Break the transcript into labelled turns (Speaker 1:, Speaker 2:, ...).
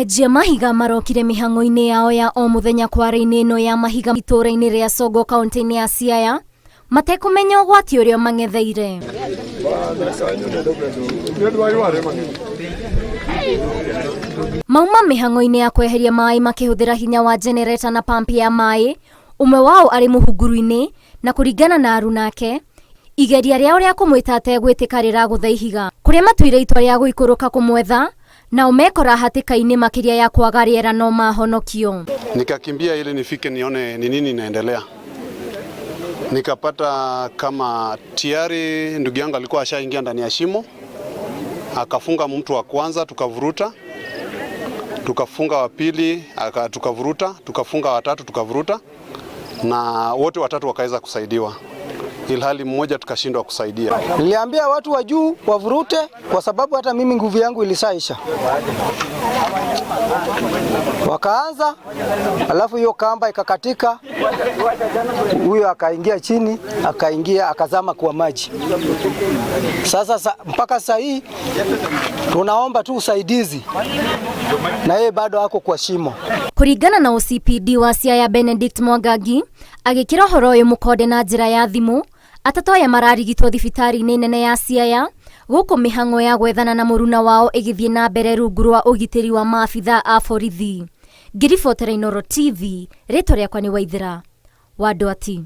Speaker 1: Ejia mahiga marokire mihango-ini yao ya o muthenya kware-ini ino ya mahiga itura-ini ria Songo kaunti-ini ya Siaya matekumenya ugwati uria mangetheire. Mauma mihango-ini ya kweheria mai makihuthira hinya wa generator na pampi ya mai, umwe wao ari muhunguru-ini na kuringana na arunake igeria riao ria kumwita ategwitika riraguthia ihiga kuria matuire itua ria guikuruka kumwetha na umekora hatika-ini makiria ya kwaga riera no mahonokio.
Speaker 2: Nikakimbia ili nifike nione ni nini inaendelea. Nikapata kama tayari ndugu yangu alikuwa ashaingia ndani ya shimo, akafunga mtu wa kwanza, tukavuruta, tukafunga wa pili, tukavuruta, tukafunga wa tatu, tukavuruta, na wote watatu wakaweza kusaidiwa, ilhali mmoja tukashindwa kusaidia.
Speaker 3: Niliambia watu wa juu wavurute kwa sababu hata mimi nguvu yangu ilisaisha. Wakaanza, alafu hiyo kamba ikakatika, huyo akaingia chini, akazama kwa maji. Sasa mpaka sasa hii tunaomba tu usaidizi, na yeye bado ako kwa shimo.
Speaker 1: Kuringana na OCPD wa Siaya Benedict Mwangangi, agikira horo uyu mukode na njira ya thimu, atatu aya mararigitwo thibitari-ini nene ya Siaya guku mihango ya gwethana na muruna wao igithie na mbere rungu rwa ugitiri wa maabitha a borithi. Ngiribotera Inooro TV, ritwa riakwa ni Waithira wa Ndwati.